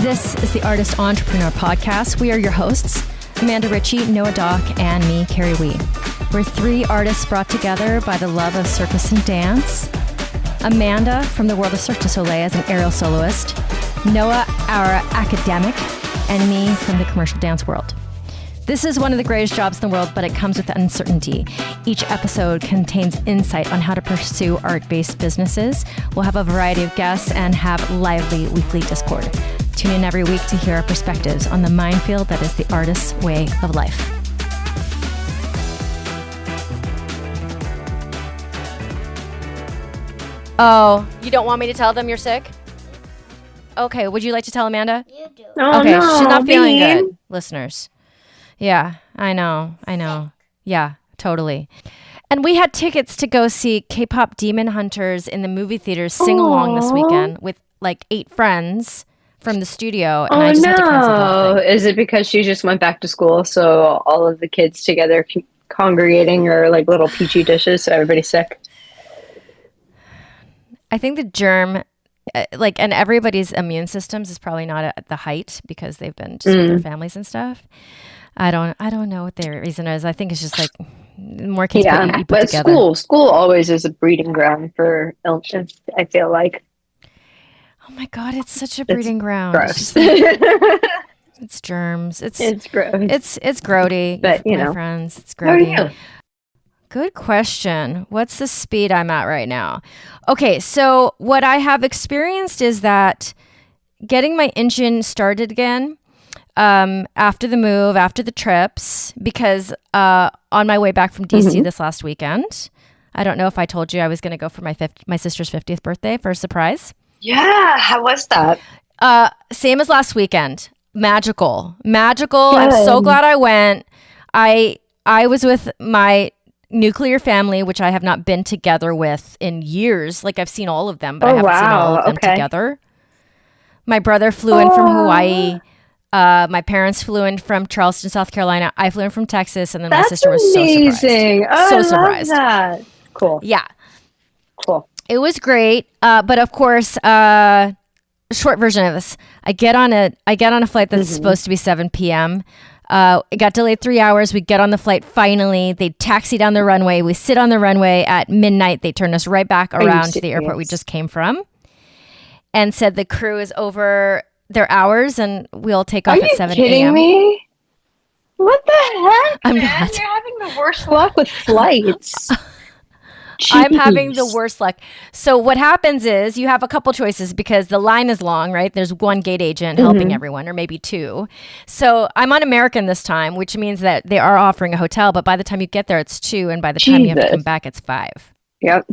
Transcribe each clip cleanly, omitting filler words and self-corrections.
This is the Artist Entrepreneur Podcast. We are your hosts, Amanda Ritchie, Noah Dock, and me, Kerry Wee. We're three artists brought together by the love of circus and dance. Amanda from the world of Cirque du Soleil as an aerial soloist. Noah, our academic, and me from the commercial dance world. This is one of the greatest jobs in the world, but it comes with uncertainty. Each episode contains insight on how to pursue art-based businesses. We'll have a variety of guests and have lively weekly Discord. Tune in every week to hear our perspectives on the minefield that is the artist's way of life. Oh, you don't want me to tell them you're sick? Okay, would you like to tell Amanda? You do. Oh, Okay, no, she's not feeling Bean. good, listeners. Yeah, I know. Yeah, totally. And we had tickets to go see K-pop Demon Hunters in the movie theaters sing along this weekend with like 8 friends from the studio, and I just had to cancel the whole thing. Is it because she just went back to school, so all of the kids together congregating are like little petri dishes, so everybody's sick? I think the germ, and everybody's immune systems is probably not at the height because they've been just with their families and stuff. I don't know what their reason is. I think it's just like more kids put but together. school always is a breeding ground for illness, I feel like. Oh my God, it's such a breeding ground. Gross. It's germs. It's gross. It's grody. But, you my know. friends, it's How are grody. you? Good question. What's the speed I'm at right now? Okay, so what I have experienced is that getting my engine started again after the move, after the trips, because on my way back from DC this last weekend, I don't know if I told you I was going to go for my sister's 50th birthday for a surprise. Yeah, how was that? Same as last weekend. Magical. I'm so glad I went. I was with my nuclear family, which I have not been together with in years. Like I've seen all of them, but I haven't seen all of them together. My brother flew in from Hawaii. My parents flew in from Charleston, South Carolina. I flew in from Texas, and then my sister was amazing. so surprised. That. Cool. Yeah. Cool. It was great. But of course, short version of this, I get on a flight that's supposed to be 7 p.m. It got delayed 3 hours. We get on the flight finally. They taxi down the runway. We sit on the runway at midnight. They turn us right back around to the airport we just came from and said the crew is over their hours and we'll take off at 7 a.m. Are you kidding me? What the heck, I'm man? not. You're having the worst luck with flights. I'm having the Jeez. worst luck. So what happens is you have a couple choices because the line is long, right? There's one gate agent helping everyone, or maybe 2. So I'm on American this time, which means that they are offering a hotel, but by the time you get there, it's 2, and by the time you have to come back, it's 5. Yep.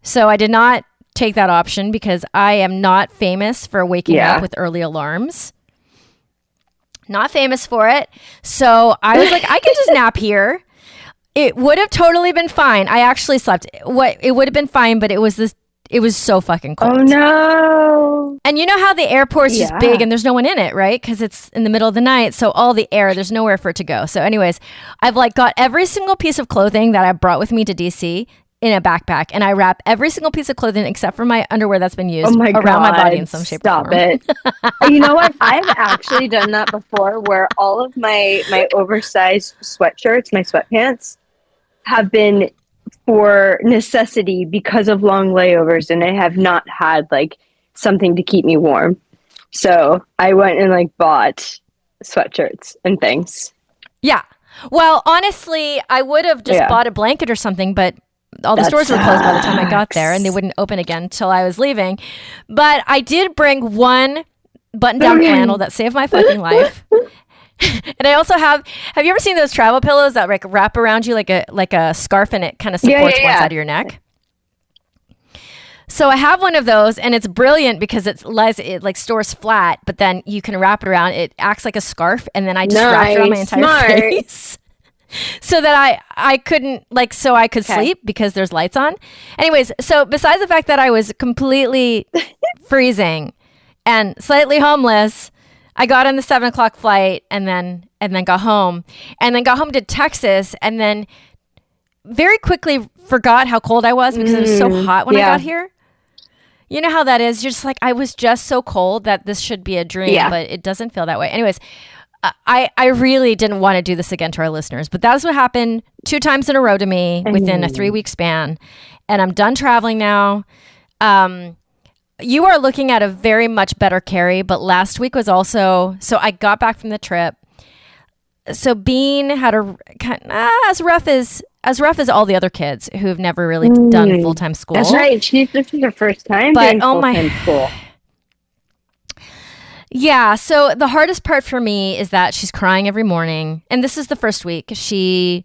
So I did not take that option because I am not famous for waking up with early alarms. Not famous for it. So I was like, I can just nap here. It would have totally been fine. I actually slept. It would have been fine, but it was so fucking cold. Oh no. And you know how the airport's just big and there's no one in it, right? Because it's in the middle of the night. So all the air, there's nowhere for it to go. So anyways, I've got every single piece of clothing that I brought with me to DC in a backpack. And I wrap every single piece of clothing except for my underwear that's been used around my body in some shape or form. Stop it. You know what? I've actually done that before where all of my oversized sweatshirts, my sweatpants, have been for necessity because of long layovers, and I have not had something to keep me warm. So I went and bought sweatshirts and things. Yeah. Well, honestly, I would have just bought a blanket or something, but all the stores were closed by the time I got there, and they wouldn't open again until I was leaving. But I did bring one button-down flannel that saved my fucking life. And I also have you ever seen those travel pillows that wrap around you like a scarf, and it kind of supports one side of your neck? So I have one of those, and it's brilliant because it stores flat, but then you can wrap it around. It acts like a scarf, and then I just wrap it around my entire face. So that I couldn't so I could sleep because there's lights on. Anyways, so besides the fact that I was completely freezing and slightly homeless, I got on the 7 o'clock flight and then got home to Texas, and then very quickly forgot how cold I was because it was so hot when I got here. You know how that is? You're just like, I was just so cold that this should be a dream, but it doesn't feel that way. Anyways, I really didn't want to do this again to our listeners, but that's what happened 2 times in a row to me within a 3-week span. And I'm done traveling now. You are looking at a very much better Kerry, but last week was also, so I got back from the trip. So Bean had as rough as all the other kids who've never really done full-time school. That's right. This is her first time doing full-time school. Yeah. So the hardest part for me is that she's crying every morning. And this is the first week. She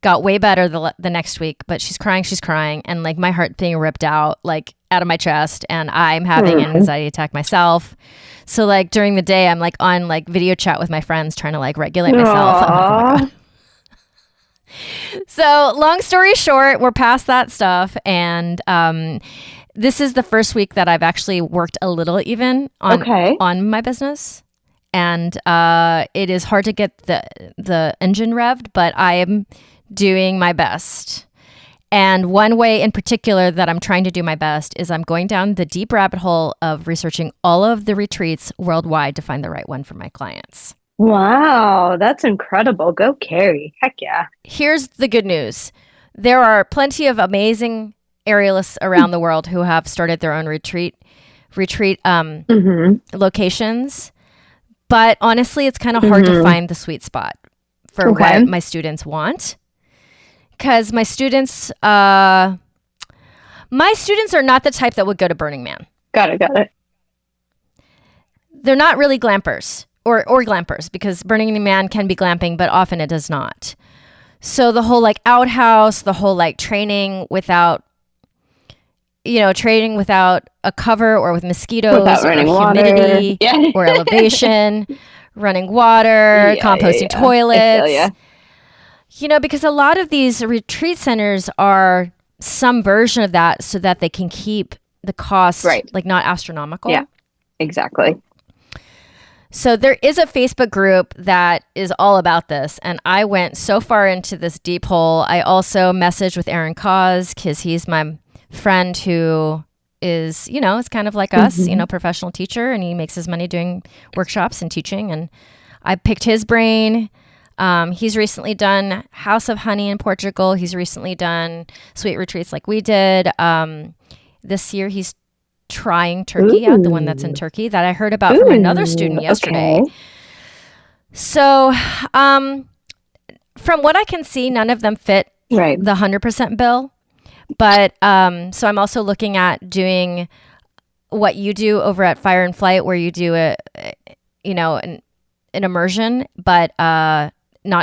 got way better the next week, but she's crying. And like my heart being ripped out, like out of my chest. And I'm having an anxiety attack myself. So like during the day, I'm like on like video chat with my friends trying to like regulate myself. I'm like, oh my God. So long story short, we're past that stuff. And this is the first week that I've actually worked a little even on my business. And it is hard to get the engine revved, but I am doing my best. And one way in particular that I'm trying to do my best is I'm going down the deep rabbit hole of researching all of the retreats worldwide to find the right one for my clients. Wow, that's incredible. Go Kerry. Heck yeah. Here's the good news. There are plenty of amazing aerialists around the world who have started their own retreat locations. But honestly, it's kind of hard to find the sweet spot for what my students want. Because my students are not the type that would go to Burning Man. Got it. They're not really glampers or glampers, because Burning Man can be glamping, but often it does not. So the whole like outhouse, the whole like training without a cover or with mosquitoes without or humidity or elevation, running water, composting toilets. Because a lot of these retreat centers are some version of that so that they can keep the cost like not astronomical. Yeah, exactly. So there is a Facebook group that is all about this. And I went so far into this deep hole. I also messaged with Aaron Cause because he's my friend who is, it's kind of like us, professional teacher, and he makes his money doing workshops and teaching. And I picked his brain. He's recently done House of Honey in Portugal. He's recently done sweet retreats like we did. This year he's trying Turkey out, the one that's in Turkey that I heard about from another student yesterday. Okay. So from what I can see, none of them fit the 100% bill. But so I'm also looking at doing what you do over at Fire and Flight, where you do an immersion, but not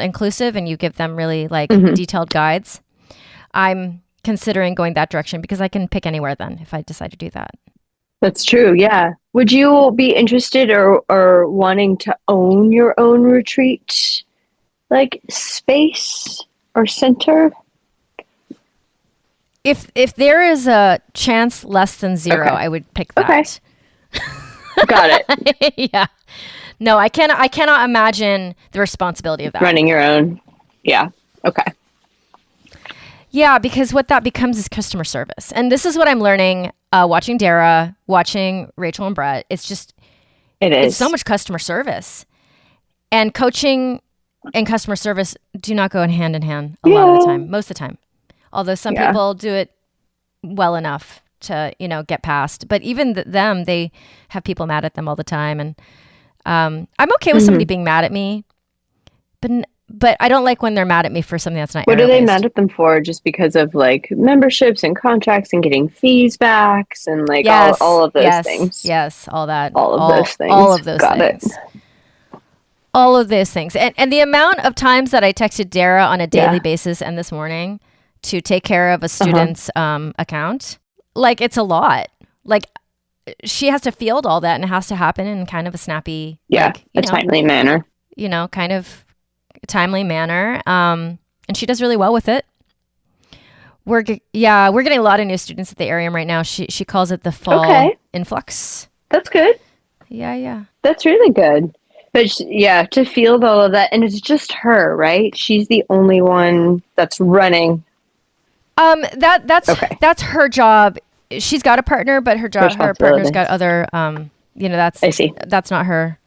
inclusive, and you give them really like detailed guides. I'm considering going that direction because I can pick anywhere then if I decide to do that. That's true. Yeah. Would you be interested or wanting to own your own retreat, like space or center? If there is a chance less than 0, I would pick that. Okay. Got it. Yeah. No, I cannot imagine the responsibility of that. Running your own. Yeah. Okay. Yeah, because what that becomes is customer service. And this is what I'm learning watching Dara, watching Rachel and Brett. It's so much customer service. And coaching and customer service do not go hand in hand a lot of the time, most of the time. Although some people do it well enough to, get past. But even them, they have people mad at them all the time. And I'm okay with somebody being mad at me. But I don't like when they're mad at me for something that's not. What are they mad at them for? Just because of like memberships and contracts and getting fees backs and like all of those things. Yes, all that. All of those things. All of those Got things. It. All of those things. And the amount of times that I texted Dara on a daily basis and this morning to take care of a student's account, like it's a lot. Like she has to field all that and it has to happen in kind of a snappy, timely manner. Kind of timely manner. And she does really well with it. We're getting a lot of new students at the Arium right now. She calls it the fall influx. That's good. Yeah. That's really good. But to field all of that, and it's just her, right? She's the only one that's running. That's her job she's got a partner, but her partner's got other, I see. That's not her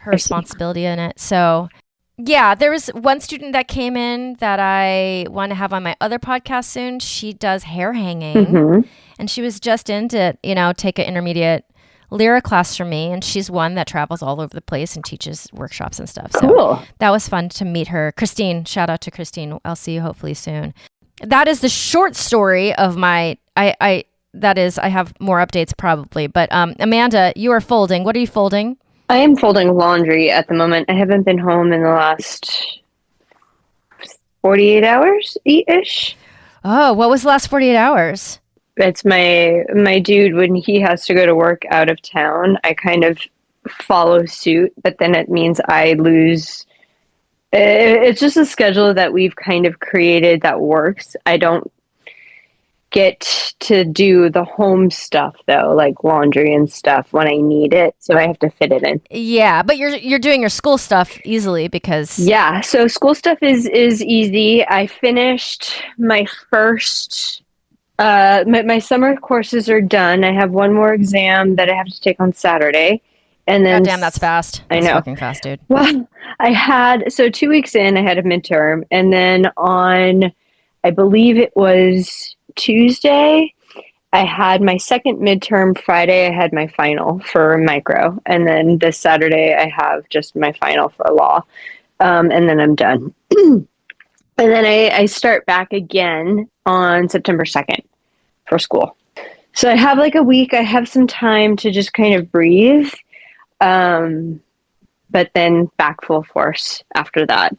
responsibility in it. So yeah, there was one student that came in that I want to have on my other podcast soon. She does hair hanging, and she was just in to, take an intermediate lyra class from me, and she's one that travels all over the place and teaches workshops and stuff. Cool. So that was fun to meet her. Christine, shout out to Christine. I'll see you hopefully soon. That is the short story of my, I have more updates probably, but Amanda, you are folding. What are you folding? I am folding laundry at the moment. I haven't been home in the last 48 hours-ish. Oh, what was the last 48 hours? It's my dude, when he has to go to work out of town, I kind of follow suit, but then it means I lose. It's just a schedule that we've kind of created that works. I don't get to do the home stuff though, like laundry and stuff when I need it, so I have to fit it in. Yeah, but you're doing your school stuff easily because so school stuff is easy. I finished my first my summer courses are done. I have one more exam that I have to take on Saturday, and then damn, that's fast. That's fucking fast, dude. Well, 2 weeks in I had a midterm, and then on, I believe it was Tuesday, I had my second midterm. Friday, I had my final for micro. And then this Saturday, I have just my final for law. And then I'm done. And then I start back again on September 2nd for school. So I have like a week. I have some time to just kind of breathe. But then back full force after that.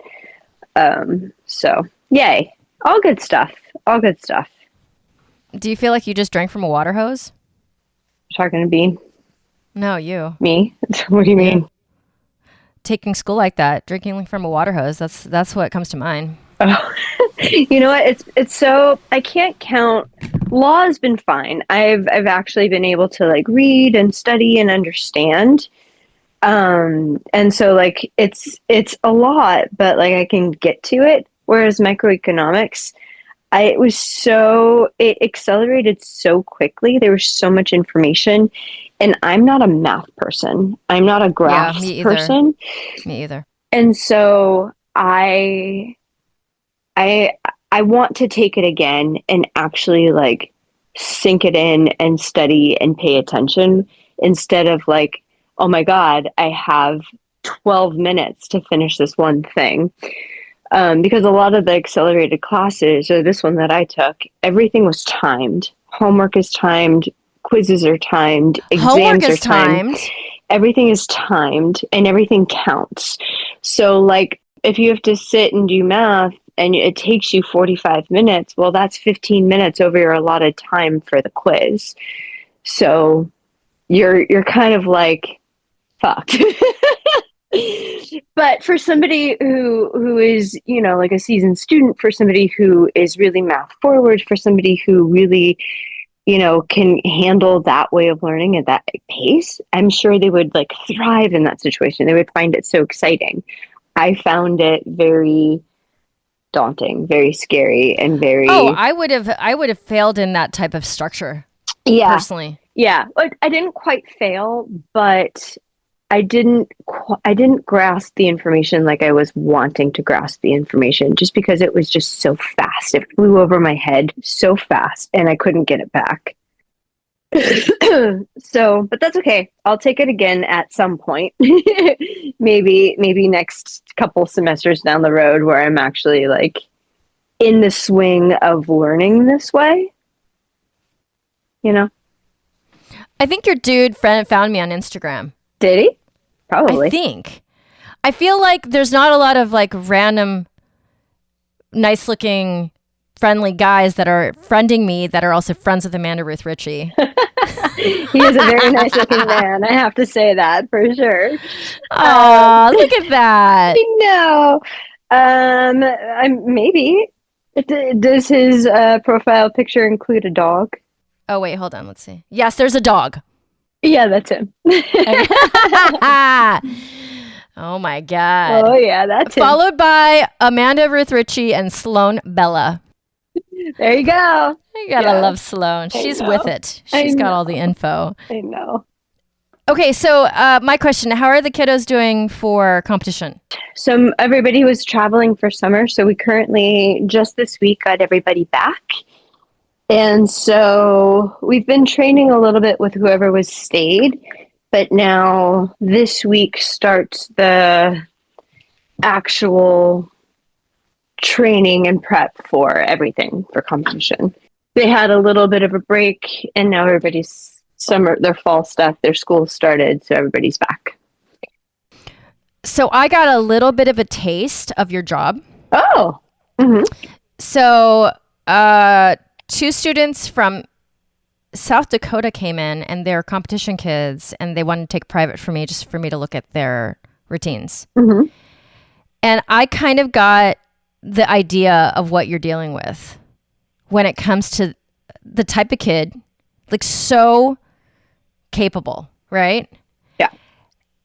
So yay. All good stuff. All good stuff. Do you feel like you just drank from a water hose? You're talking to Bean? No, you. Me? What do you mean? Taking school like that, drinking from a water hose, that's what comes to mind. Oh. You know what? It's so, I can't count. Law has been fine. I've actually been able to like read and study and understand. And so like it's a lot, but like I can get to it. Whereas microeconomics, it accelerated so quickly. There was so much information, and I'm not a math person. I'm not a graph person. Me either. And so I want to take it again and actually like sink it in and study and pay attention instead of like, oh my God, I have 12 minutes to finish this one thing. Because a lot of the accelerated classes, or this one that I took, everything was timed. Homework is timed, quizzes are timed, exams are timed. Everything is timed, and everything counts. So, like, if you have to sit and do math, and it takes you 45 minutes, well, that's 15 minutes over your allotted time for the quiz. So, you're kind of like, fucked. But for somebody who is, like a seasoned student, for somebody who is really math forward, for somebody who really, can handle that way of learning at that pace, I'm sure they would like thrive in that situation. They would find it so exciting. I found it very daunting, very scary, and very... Oh, I would have failed in that type of structure. Yeah. Personally. Yeah. I didn't quite fail, but I didn't grasp the information like I was wanting to grasp the information, just because it was just so fast. It flew over my head so fast, and I couldn't get it back. So, but that's okay. I'll take it again at some point. maybe next couple semesters down the road, where I'm actually like in the swing of learning this way. I think your dude friend found me on Instagram. Did he? Probably. I think. I feel like there's not a lot of like random, nice looking, friendly guys that are friending me that are also friends with Amanda Ruth Ritchie. He is a very nice looking man. I have to say that for sure. Oh, look at that. No. Maybe. Does his profile picture include a dog? Oh, wait, hold on. Let's see. Yes, there's a dog. Yeah, that's him. Oh my God. Oh yeah, that's him. Followed by Amanda Ruth Ritchie and Sloan Bella. There you go. You gotta love Sloan. She's with it. She's got all the info. I know. Okay, so my question, how are the kiddos doing for competition? So everybody was traveling for summer, so we currently, just this week, got everybody back. And so we've been training a little bit with whoever was stayed, but now this week starts the actual training and prep for everything for competition. They had a little bit of a break, and now everybody's their fall stuff, their school started, so everybody's back. So I got a little bit of a taste of your job. Oh. Mm-hmm. So 2 students from South Dakota came in, and they're competition kids, and they wanted to take private for me, just for me to look at their routines. Mm-hmm. And I kind of got the idea of what you're dealing with when it comes to the type of kid, like so capable, right? Yeah.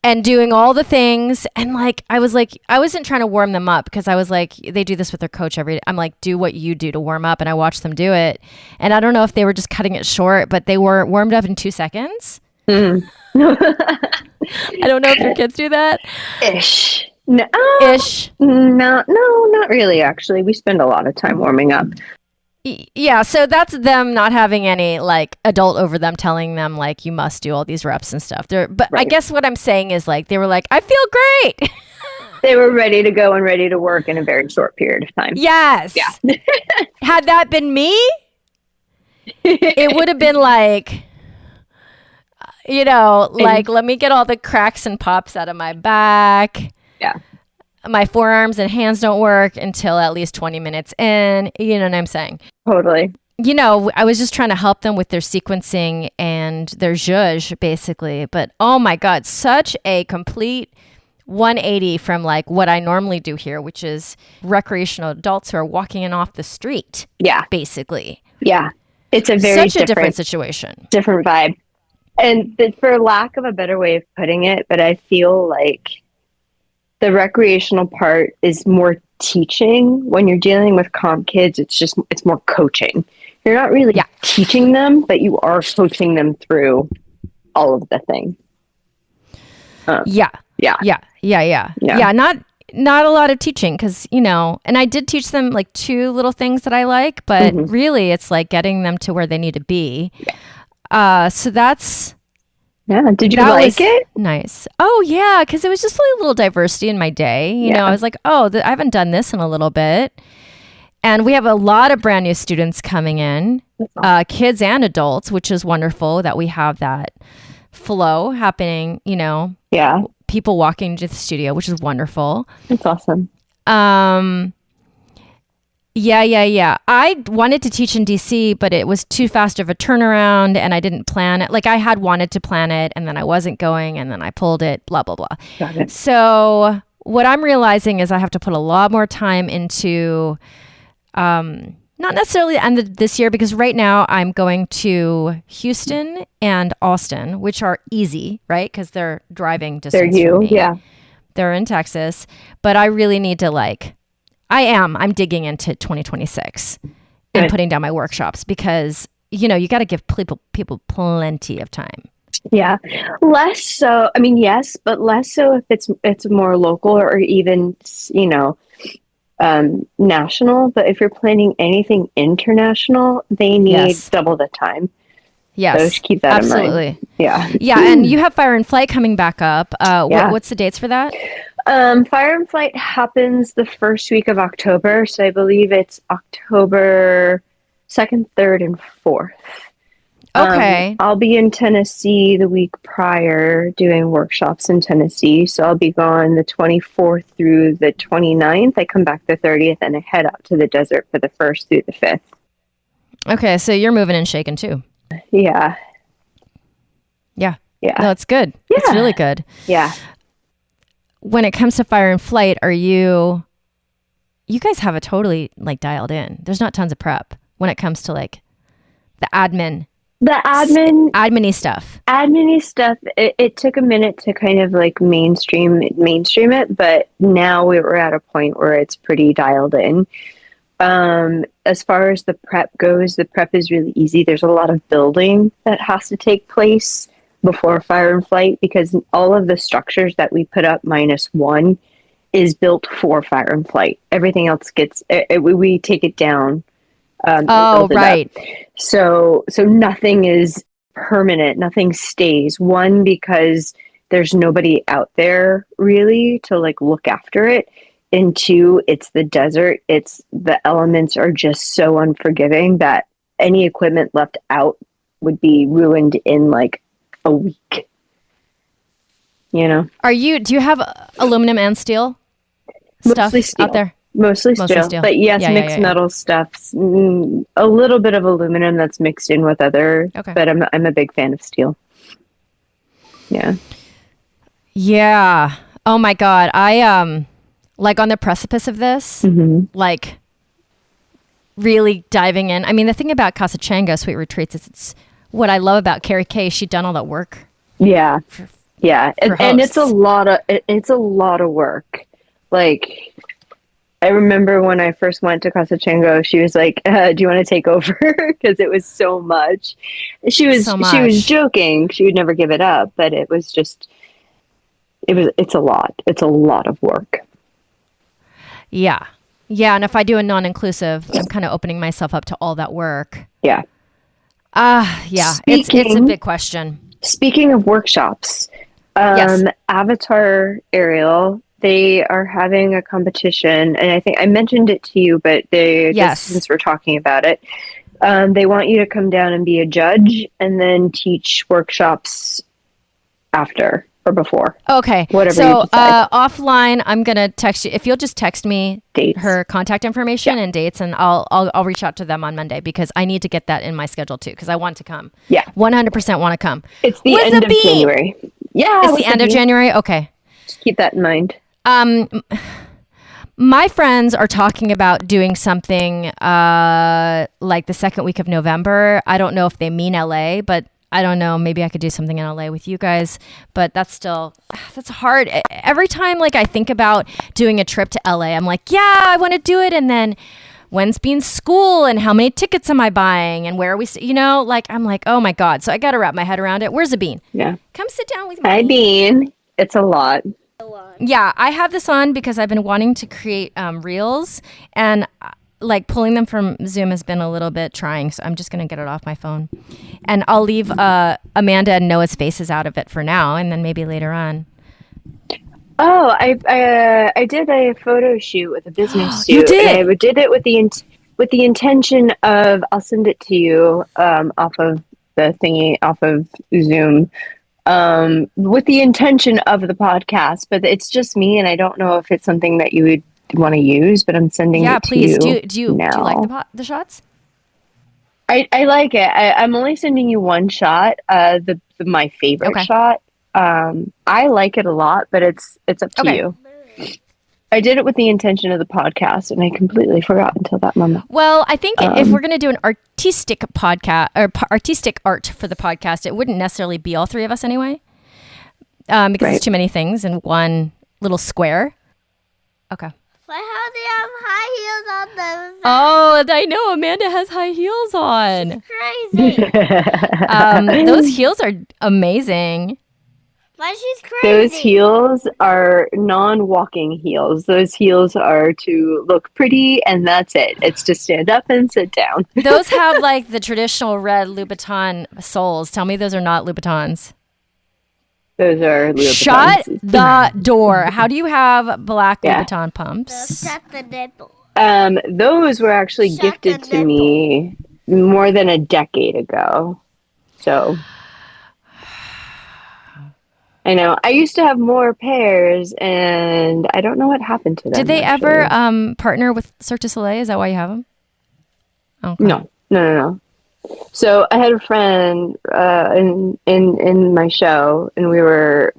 And doing all the things. And like, I wasn't trying to warm them up, because I was like, they do this with their coach every day. I'm like, do what you do to warm up. And I watched them do it. And I don't know if they were just cutting it short, but they were warmed up in 2 seconds. I don't know if your kids do that. Ish. No. Ish. No, not really, actually. We spend a lot of time warming up. Yeah, so that's them not having any like adult over them telling them like you must do all these reps and stuff. But right. I guess what I'm saying is like they were like, I feel great. They were ready to go and ready to work in a very short period of time. Yes. Yeah. Had that been me, it would have been like, like let me get all the cracks and pops out of my back. Yeah. My forearms and hands don't work until at least 20 minutes in. You know what I'm saying? Totally. I was just trying to help them with their sequencing and their zhuzh, basically. But oh my God, such a complete 180 from like what I normally do here, which is recreational adults who are walking in off the street. Yeah. Basically. Yeah. It's a very different situation. Different vibe. And for lack of a better way of putting it, but I feel like the recreational part is more teaching. When you're dealing with comp kids, it's more coaching. You're not really teaching them, but you are coaching them through all of the things. Yeah. Not a lot of teaching, because, and I did teach them like 2 little things that I like, but really it's like getting them to where they need to be. Yeah. So that's... Yeah. Did you like it? Nice. Oh, yeah. Because it was just a little diversity in my day. You know, I was like, I haven't done this in a little bit. And we have a lot of brand new students coming in, kids and adults, which is wonderful that we have that flow happening, Yeah. People walking to the studio, which is wonderful. That's awesome. Yeah. I wanted to teach in DC, but it was too fast of a turnaround, and I didn't plan it. Like I had wanted to plan it, and then I wasn't going, and then I pulled it, blah, blah, blah. Got it. So what I'm realizing is I have to put a lot more time into, not necessarily the end of this year, because right now I'm going to Houston and Austin, which are easy, right? Because they're driving distance. They're you, yeah. They're in Texas, but I really need to I'm digging into 2026 and putting down my workshops, because, you got to give people plenty of time. Yeah. Less so. I mean, yes, but less so if it's more local or even, national. But if you're planning anything international, they need double the time. Yes. So just keep that in mind. Yeah. Yeah. And you have Fire and Flight coming back up. What's the dates for that? Fire and Flight happens the first week of October. So I believe it's October 2nd, 3rd, and 4th. Okay. I'll be in Tennessee the week prior doing workshops in Tennessee. So I'll be gone the 24th through the 29th. I come back the 30th, and I head out to the desert for the 1st through the 5th. Okay. So you're moving and shaking too. Yeah. Yeah. Yeah. No, it's good. Yeah. It's really good. Yeah. When it comes to Fire and Flight, you guys have it totally dialed in. There's not tons of prep when it comes to the admin. The admin-y stuff. Admin-y stuff. It took a minute to kind of mainstream it, but now we're at a point where it's pretty dialed in. As far as the prep goes, the prep is really easy. There's a lot of building that has to take place before fire and flight because all of the structures that we put up minus one is built for fire and flight. Everything else we take it down. Oh, right. So nothing is permanent. Nothing stays. One, because there's nobody out there really to like look after it. And two, it's the desert. The elements are just so unforgiving that any equipment left out would be ruined in like a week. You know? Do you have aluminum and steel stuff out there? Mostly steel. But yes, mixed metal stuff. A little bit of aluminum that's mixed in with other. Okay. But I'm a big fan of steel. Yeah. Yeah. Oh my God. I like on the precipice of this, like really diving in. I mean, the thing about Casa Chango Sweet Retreats is it's what I love about Kerry Kay. She'd done all that work. Yeah. And it's a lot of work. Like, I remember when I first went to Casa Chango, she was like, do you want to take over? Because it was so much. She was joking. She would never give it up, but it's a lot. It's a lot of work. Yeah. Yeah. And if I do a non-inclusive, I'm kind of opening myself up to all that work. Yeah. Yeah. It's a big question. Speaking of workshops, yes. Avatar Ariel, they are having a competition, and I think I mentioned it to you, but since we're talking about it, they want you to come down and be a judge and then teach workshops after or before. Okay. Whatever. So offline, I'm gonna text you. If you'll just text me her contact information and dates, and I'll reach out to them on Monday because I need to get that in my schedule too because I want to come. Yeah. 100% want to come. It's the end of January. Yeah. It's the end of January. Okay. Just keep that in mind. My friends are talking about doing something like the second week of November. I don't know if they mean LA, but I don't know. Maybe I could do something in LA with you guys, but that's hard. Every time like I think about doing a trip to LA, I'm like, yeah, I want to do it. And then when's Bean's school and how many tickets am I buying and where are we, I'm like, oh my God. So I got to wrap my head around it. Where's the Bean? Yeah. Come sit down with me. Hi, Bean. It's a lot. Yeah. I have this on because I've been wanting to create reels and like pulling them from Zoom has been a little bit trying. So I'm just going to get it off my phone and I'll leave Amanda and Noah's faces out of it for now. And then maybe later on. Oh, I did a photo shoot with a business suit. You did? And I did it with the intention of, I'll send it to you off of the thingy, off of Zoom, with the intention of the podcast. But it's just me, and I don't know if it's something that you would want to use, but I'm sending it to you. Yeah, please. Do you like the shots? I like it. I'm only sending you one shot, my favorite shot. I like it a lot, but it's up to you. I did it with the intention of the podcast, and I completely forgot until that moment. Well, I think if we're going to do an artistic podcast or artistic art for the podcast, it wouldn't necessarily be all three of us anyway, because it's too many things in one little square. Okay. But how do you have high heels on those? Oh, I know. Amanda has high heels on. Crazy. Those heels are amazing. But she's crazy. Those heels are non-walking heels. Those heels are to look pretty, and that's it. It's to stand up and sit down. Those have like the traditional red Louboutin soles. Tell me those are not Louboutins. Those are Louboutins. Shut the door. How do you have black Louboutin pumps? Shut the nipple. Those were actually gifted to me more than a decade ago. So I know. I used to have more pairs, and I don't know what happened to them. Did they ever partner with Cirque du Soleil? Is that why you have them? Okay. No. So I had a friend in my show, and we were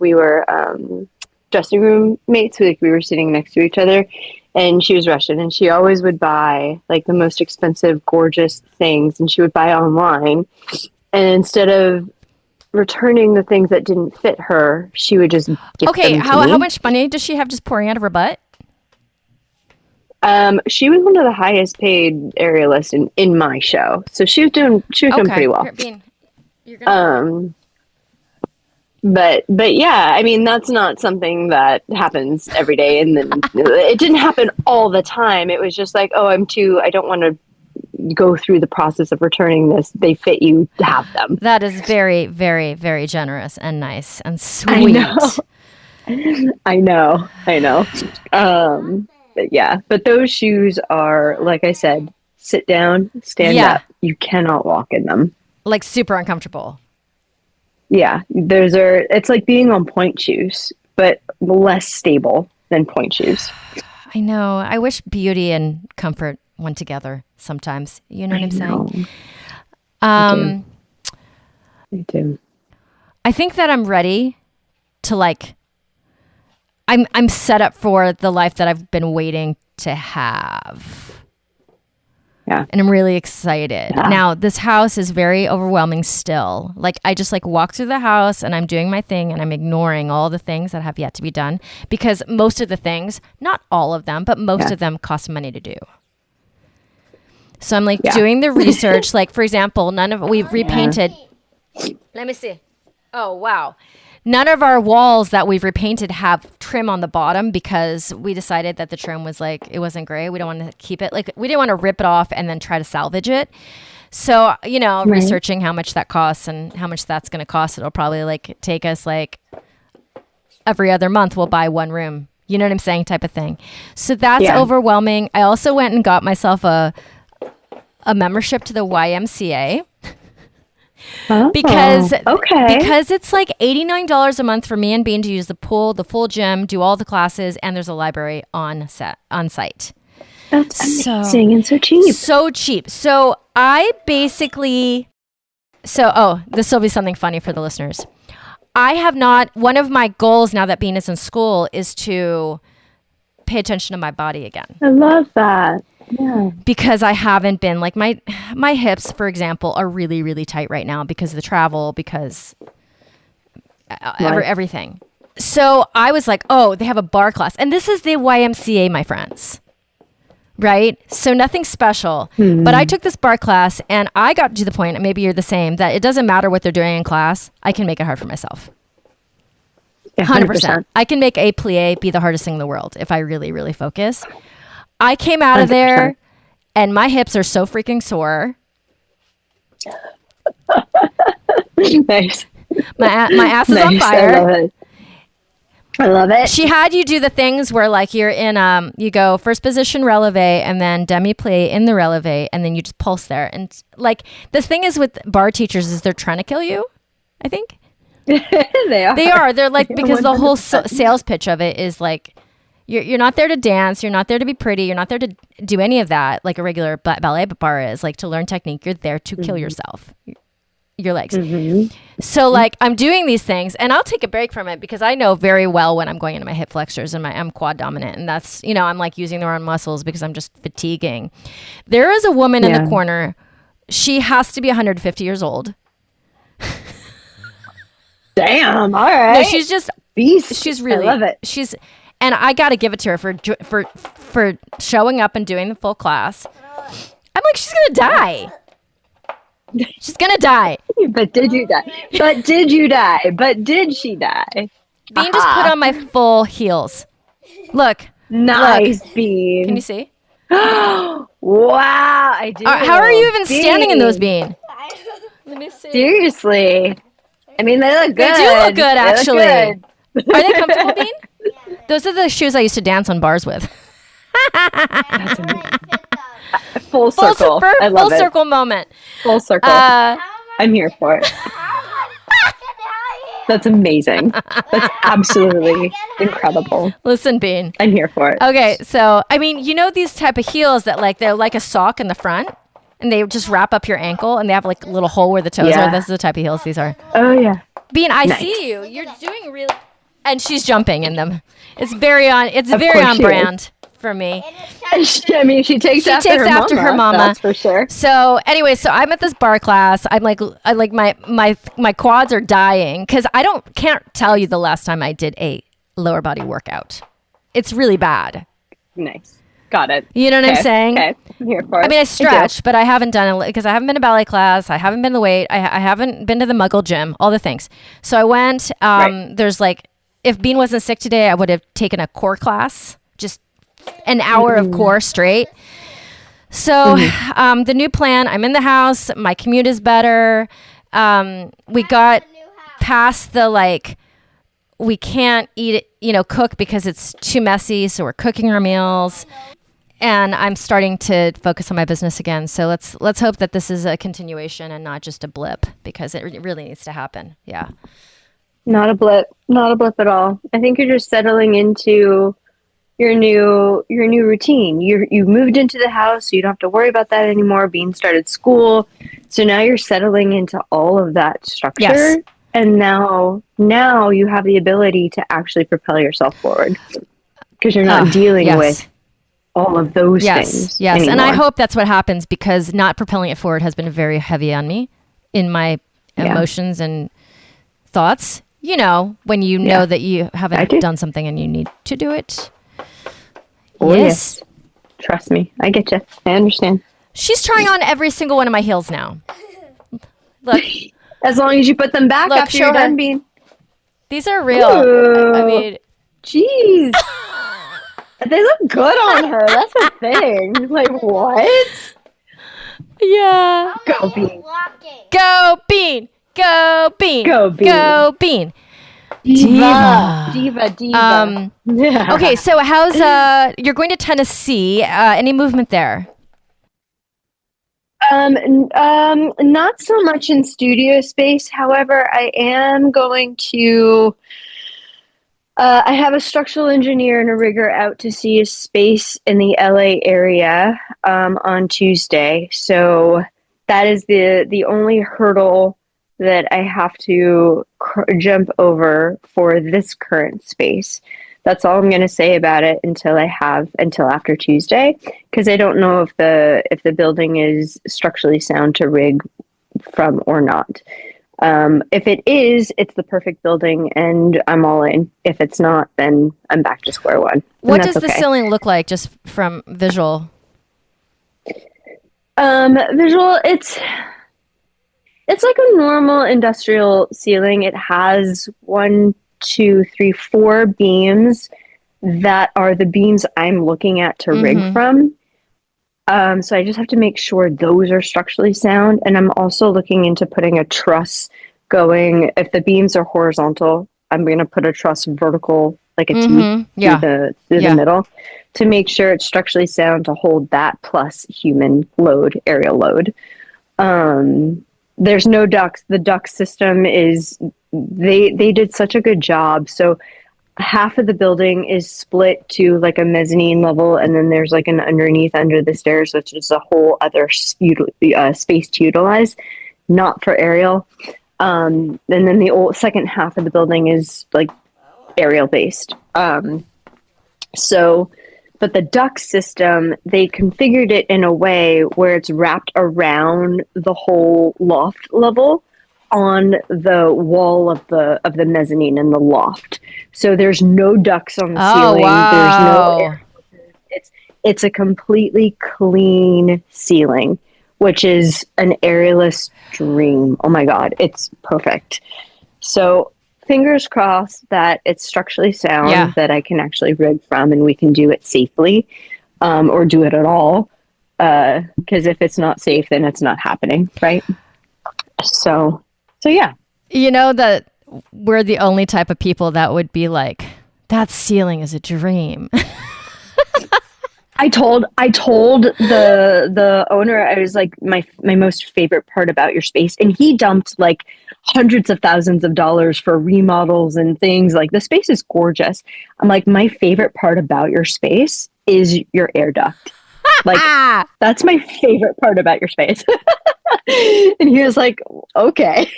dressing room mates. We were sitting next to each other, and she was Russian, and she always would buy like the most expensive, gorgeous things, and she would buy online, and instead of returning the things that didn't fit her, she would just gift them to me. How much money does she have just pouring out of her butt? She was one of the highest paid aerialists in my show, so she was doing pretty well. You're gonna... But yeah, I mean, that's not something that happens every day, and then it didn't happen all the time. It was just like, oh, I don't want to go through the process of returning this. They fit you, have them. That is very, very, very generous and nice and sweet. I know. But those shoes are, like I said, sit down, stand up. You cannot walk in them. Like super uncomfortable. Yeah, it's like being on point shoes, but less stable than point shoes. I know. I wish beauty and comfort went together sometimes. You know what I'm saying? I do. I think that I'm ready to I'm set up for the life that I've been waiting to have. Yeah. And I'm really excited. Yeah. Now, this house is very overwhelming still. Like, I just walk through the house and I'm doing my thing and I'm ignoring all the things that have yet to be done because most of the things, not all of them, but most of them cost money to do. So I'm doing the research. Like, for example, we've repainted. Let me see. Oh, wow. None of our walls that we've repainted have trim on the bottom because we decided that the trim was it wasn't great. We don't want to keep it. We didn't want to rip it off and then try to salvage it. So, researching how much that costs and how much that's going to cost, it'll probably take us every other month we'll buy one room. You know what I'm saying? Type of thing. So that's overwhelming. I also went and got myself a membership to the YMCA. Because it's $89 a month for me and Bean to use the pool, the full gym, do all the classes, and there's a library on site. That's amazing and so cheap. So cheap. So I basically, this will be something funny for the listeners. One of my goals now that Bean is in school is to pay attention to my body again. I love that. Yeah. Because I haven't been my hips, for example, are really, really tight right now because of the travel, because everything. So I was like, oh, they have a bar class. And this is the YMCA, my friends. Right? So nothing special. But I took this bar class and I got to the point, and maybe you're the same, that it doesn't matter what they're doing in class. I can make it hard for myself. 100%. I can make a plie be the hardest thing in the world if I really, really focus. I came out of there 100%. And my hips are so freaking sore. Nice. My ass is on fire. I love it. She had you do the things where you're in you go first position releve and then demi plie in the releve and then you just pulse there. And the thing is with bar teachers is they're trying to kill you, I think. They are. They're because the whole sales pitch of it is you're not there to dance. You're not there to be pretty. You're not there to do any of that like a regular ballet bar is. To learn technique. You're there to kill yourself, your legs. So I'm doing these things and I'll take a break from it because I know very well when I'm going into my hip flexors and I'm quad dominant. And that's, I'm using the wrong muscles because I'm just fatiguing. There is a woman in the corner. She has to be 150 years old. Damn. All right. No, she's just beast. She's really, I love it. And I got to give it to her for showing up and doing the full class. I'm she's going to die. She's going to die. But did you die? But did you die? But did she die? Bean just put on my full heels. Look. Nice, look. Bean. Can you see? Wow, I do. How are you even standing in those, Bean? Let me see. Seriously. I mean, they look good. They do look good, actually. Are they comfortable, Bean? Those are the shoes I used to dance on bars with. Full circle. I love full circle moment. Full circle. I'm here for it. That's amazing. That's absolutely incredible. Listen, Bean. I'm here for it. Okay, so these type of heels that they're like a sock in the front, and they just wrap up your ankle, and they have a little hole where the toes are. This is the type of heels these are. Oh yeah. Bean, I see you. You're doing really. And she's jumping in them. It's very on. It's very on brand for me. I mean, she takes after her mama. That's for sure. So anyway, I'm at this bar class. I'm my quads are dying because can't tell you the last time I did a lower body workout. It's really bad. Nice. Got it. You know what I'm saying? Okay. I'm here for it. I mean, I stretch, but I haven't done it because I haven't been to ballet class. I haven't been to the weight. I haven't been to the Muggle gym, all the things. So I went, there's like, if Bean wasn't sick today, I would have taken a core class, just an hour of core straight. So the new plan, I'm in the house. My commute is better. We got past the like, we can't eat it, cook because it's too messy. So we're cooking our meals. And I'm starting to focus on my business again. So let's hope that this is a continuation and not just a blip, because it really needs to happen. Yeah. Not a blip at all. I think you're just settling into your new routine. You moved into the house, so you don't have to worry about that anymore. Bean started school, so now you're settling into all of that structure. Yes. And now you have the ability to actually propel yourself forward because you're not dealing with all of those things. Yes. Anymore. And I hope that's what happens, because not propelling it forward has been very heavy on me in my emotions and thoughts. When you know that you haven't done something and you need to do it. Oh, yes. Trust me. I get you. I understand. She's trying on every single one of my heels now. Look. As long as you put them back after you're done being. These are real. Ooh. I mean. Jeez. They look good on her. That's the thing. Like, what? Yeah. Go, Bean. Go, Bean. Go, Bean. Go, Bean. Go, Bean. Diva. Okay, so how's you're going to Tennessee? Any movement there? Not so much in studio space. However, I am going to. I have a structural engineer and a rigger out to see a space in the LA area on Tuesday. So that is the only hurdle that I have to jump over for this current space. That's all I'm going to say about it until after Tuesday, because I don't know if the building is structurally sound to rig from or not. If it is, it's the perfect building and I'm all in. If it's not, then I'm back to square one. What does the ceiling look like just from visual? Visual, it's like a normal industrial ceiling. It has 1, 2, 3, 4 beams that are the beams I'm looking at to rig from. So I just have to make sure those are structurally sound. And I'm also looking into putting a truss going. If the beams are horizontal, I'm going to put a truss vertical, like a T through the middle, to make sure it's structurally sound to hold that plus human load, aerial load. There's no ducts. The duct system is, they did such a good job. So half of the building is split to like a mezzanine level, and then there's like an underneath under the stairs, which is a whole other space to utilize, not for aerial. And then the second half of the building is like aerial based. But the duct system, they configured it in a way where it's wrapped around the whole loft level on the wall of the mezzanine in the loft. So there's no ducts on the ceiling. Wow. There's no air. It's a completely clean ceiling, which is an aerialist dream. Oh my God, it's perfect. So fingers crossed that it's structurally sound, that I can actually rig from and we can do it safely, or do it at all. Because if it's not safe, then it's not happening, right? So yeah. You know that we're the only type of people that would be like, that ceiling is a dream. I told the owner, I was like, my most favorite part about your space, and he dumped like hundreds of thousands of dollars for remodels and things. Like, the space is gorgeous. I'm like, my favorite part about your space is your air duct. Like, that's my favorite part about your space. And he was like, okay.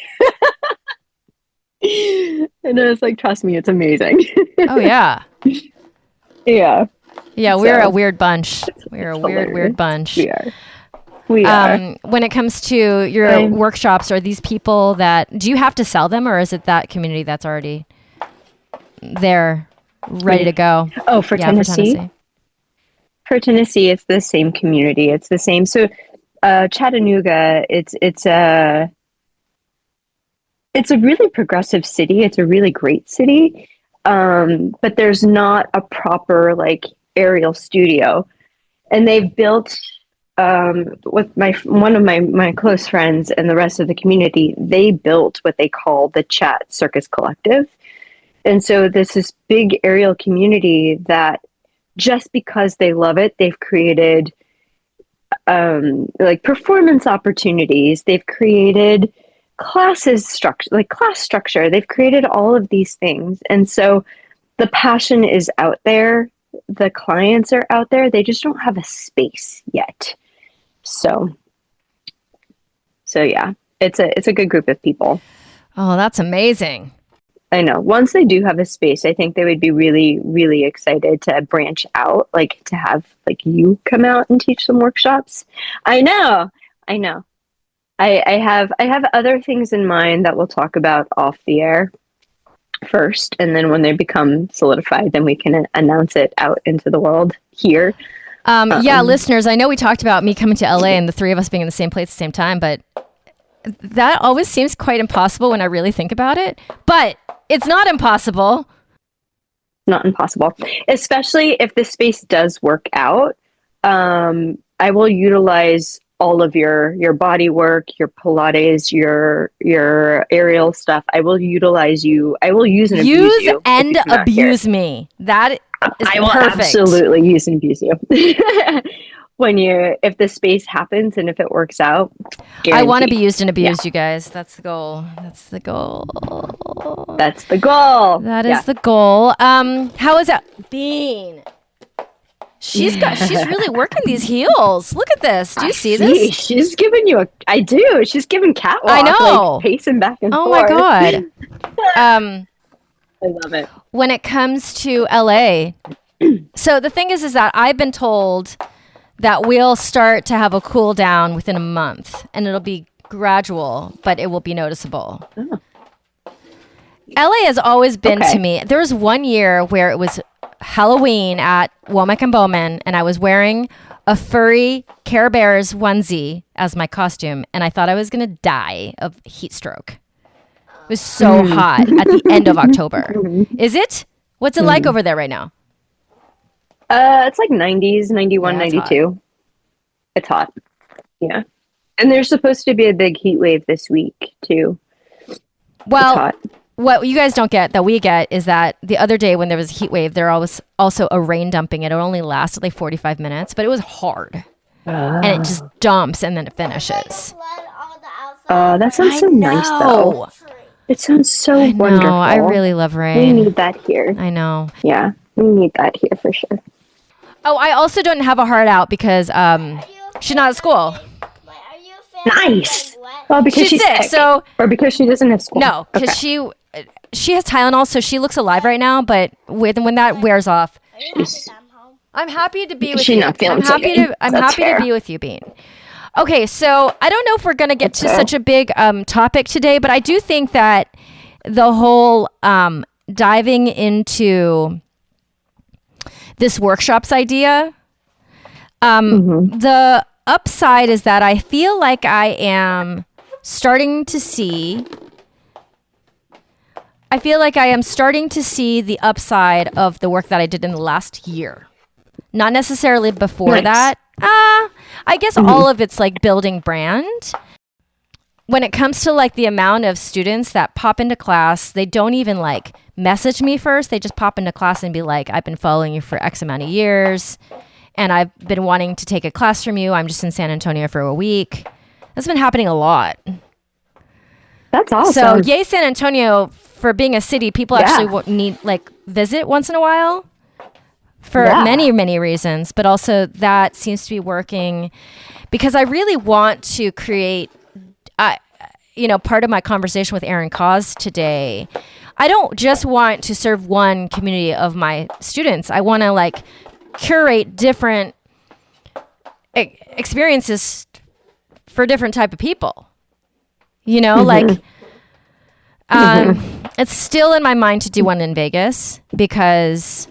And I was like, trust me, it's amazing. Oh yeah. Yeah. Yeah, we're a weird bunch. We're a weird bunch. We are. When it comes to your workshops, are these people that, do you have to sell them, or is it that community that's already there, ready to go? Oh, for Tennessee? for Tennessee, it's the same community. It's the same. So Chattanooga, it's a really progressive city. It's a really great city. But there's not a proper like aerial studio. And they've built with one of my close friends and the rest of the community, they built what they call the Chat Circus Collective. And so this big aerial community that just because they love it, they've created like performance opportunities. They've created class structure. They've created all of these things. And so the passion is out there. The clients are out there. They just don't have a space yet. So yeah, it's a good group of people. Oh, that's amazing. I know. Once they do have a space, I think they would be really, really excited to branch out, like to have like you come out and teach some workshops. I know. I have other things in mind that we'll talk about off the air first, and then when they become solidified, then we can announce it out into the world here. Yeah, listeners, I know we talked about me coming to LA and the three of us being in the same place at the same time, but that always seems quite impossible when I really think about it. But it's not impossible. Not impossible, especially if the space does work out. I will utilize all of your body work, your Pilates, your aerial stuff. I will utilize you. I will use and abuse you. Use and abuse me. That is I will perfect. absolutely use and abuse you. If the space happens and if it works out, guaranteed. I want to be used and abused, you guys. That's the goal. That is the goal. That is the goal. How is that? Bean. She's really working these heels. Look at this. Do you see this? She's giving you I do. She's giving catwalk. I know. Like, pacing back and forth. Oh my God. I love it. When it comes to LA, so the thing is that I've been told that we'll start to have a cool down within a month, and it'll be gradual, but it will be noticeable. Oh. LA has always been to me. There was one year where it was Halloween at Womack and Bowman, and I was wearing a furry Care Bears onesie as my costume, and I thought I was going to die of heat stroke. It was so hot at the end of October. Is it? What's it like over there right now? It's like 90s, 91, 92. Hot. It's hot. Yeah. And there's supposed to be a big heat wave this week, too. Well, what you guys don't get that we get is that the other day when there was a heat wave, there was also a rain dumping. It only lasted like 45 minutes, but it was hard. And it just dumps and then it finishes. Oh, that sounds so nice, though. It sounds so wonderful. I really love rain. We need that here. I know. Yeah, we need that here for sure. Oh, I also don't have a heart out because she's not at school. Nice. Well, because she's sick, or because she doesn't have school. No, because she has Tylenol, so she looks alive right now. But when that wears off, I'm happy to be with you. I'm happy to be with you, Bean. Okay, so I don't know if we're gonna get to such a big topic today, but I do think that the whole diving into this workshops idea, the upside is that I feel like I am starting to see the upside of the work that I did in the last year. Not necessarily before that. I guess all of it's like building brand. When it comes to like the amount of students that pop into class, they don't even like message me first. They just pop into class and be like, I've been following you for X amount of years and I've been wanting to take a class from you. I'm just in San Antonio for a week. That's been happening a lot. That's awesome. So yay, San Antonio, for being a city people actually need like visit once in a while for many, many reasons. But also that seems to be working because I really want to create, part of my conversation with Aaron Cause today, I don't just want to serve one community of my students. I want to like curate different experiences for different type of people. Like it's still in my mind to do one in Vegas because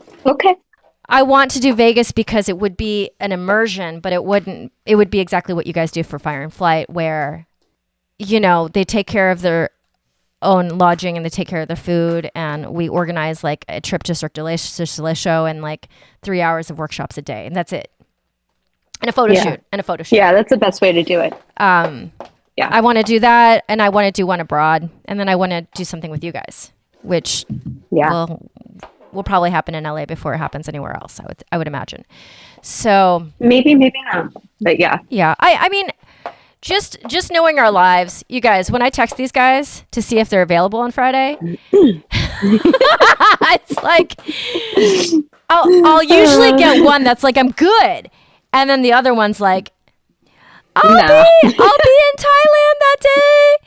I want to do Vegas because it would be an immersion, but it would be exactly what you guys do for Fire and Flight, where, you know, they take care of their own lodging and they take care of their food, and we organize like a trip to Cirque du Soleil show and like 3 hours of workshops a day, and that's it. And a photo shoot. Yeah, that's the best way to do it. Yeah, I want to do that, and I want to do one abroad, and then I want to do something with you guys, which will probably happen in LA before it happens anywhere else. I would imagine. So maybe not, but yeah. I mean, just knowing our lives, you guys. When I text these guys to see if they're available on Friday, it's like I'll usually get one that's like, I'm good, and then the other one's like, I'll be in Thailand that day,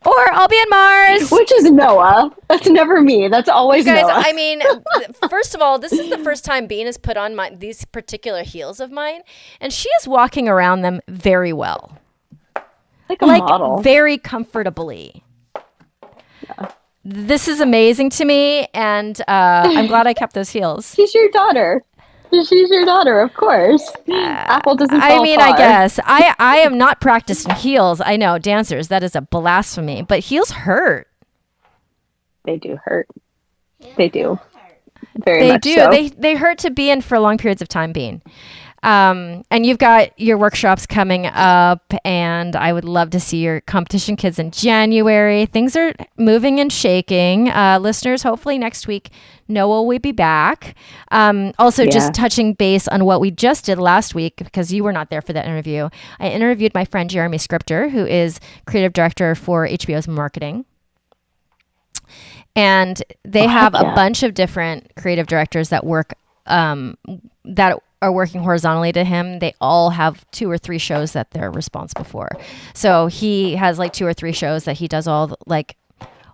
or I'll be in Mars. Which is Noah. That's never me. That's always guys, Noah. I mean, first of all, this is the first time Bean has put on these particular heels of mine, and she is walking around them very well. Like a model. Very comfortably. Yeah. This is amazing to me, and I'm glad I kept those heels. She's your daughter. She's your daughter, of course. Apple doesn't fall I mean, far. I guess. I am not practicing heels. I know, dancers, that is a blasphemy. But heels hurt. They do hurt. They do. Very much so. They hurt to be in for long periods of time, Bean. And you've got your workshops coming up, and I would love to see your competition kids in January. Things are moving and shaking. Listeners, hopefully next week, Noah will be back. Just touching base on what we just did last week, because you were not there for that interview. I interviewed my friend Jeremy Scripter, who is creative director for HBO's marketing. And they have a bunch of different creative directors that work that are working horizontally to him. They all have 2 or 3 shows that they're responsible for. So he has like 2 or 3 shows that he does all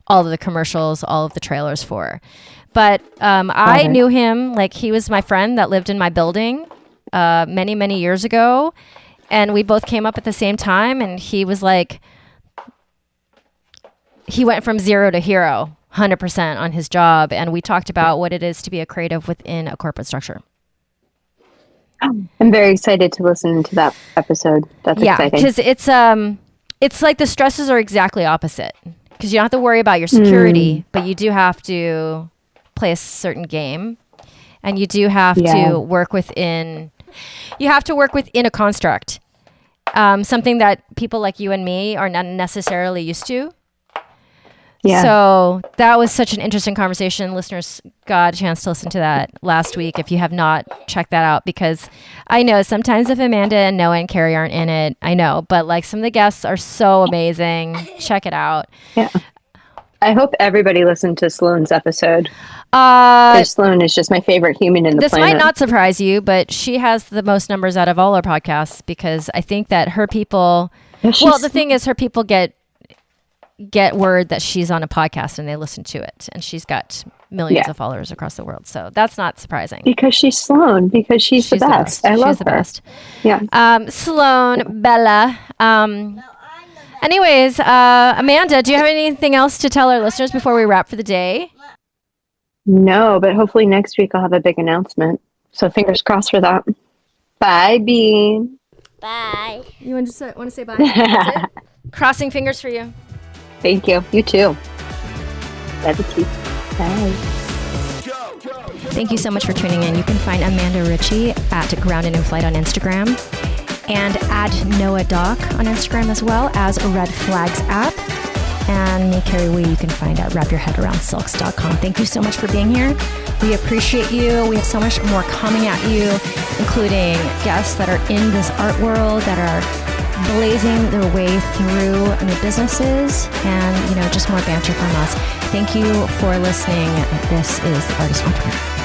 of the commercials, all of the trailers for. But I knew him, like he was my friend that lived in my building many, many years ago. And we both came up at the same time. And he was like, he went from 0 to hero, 100% on his job. And we talked about what it is to be a creative within a corporate structure. I'm very excited to listen to that episode. That's exciting. Yeah, because it's like the stresses are exactly opposite. Because you don't have to worry about your security, but you do have to play a certain game, and you do have to work within. You have to work within a construct, something that people like you and me are not necessarily used to. Yeah. So that was such an interesting conversation. Listeners got a chance to listen to that last week. If you have not, check that out, because I know sometimes if Amanda and Noah and Kerry aren't in it, I know, but like some of the guests are so amazing. Check it out. Yeah. I hope everybody listened to Sloane's episode. Sloane is just my favorite human in the planet. This might not surprise you, but she has the most numbers out of all our podcasts, because I think that her people, the thing is her people get word that she's on a podcast and they listen to it, and she's got millions of followers across the world. So that's not surprising. Because she's Sloane, because she's the best. I love her. She's the best. Yeah. Sloane, Bella. Anyways, Amanda, do you have anything else to tell our listeners before we wrap for the day? No, but hopefully next week I'll have a big announcement. So fingers crossed for that. Bye, Bean. Bye. You want to say bye? That's it? Crossing fingers for you. Thank you. You too. Love you. Bye. Thank you so much for tuning in. You can find Amanda Ritchie at Grounded in Flight on Instagram, and at Noah Doc on Instagram, as well as Red Flags app. And me, Kerry Wee, you can find at wrapyourheadaroundsilks.com. Thank you so much for being here. We appreciate you. We have so much more coming at you, including guests that are in this art world, that are blazing their way through new businesses, and just more banter from us. Thank you for listening. This is The Artist Entrepreneur.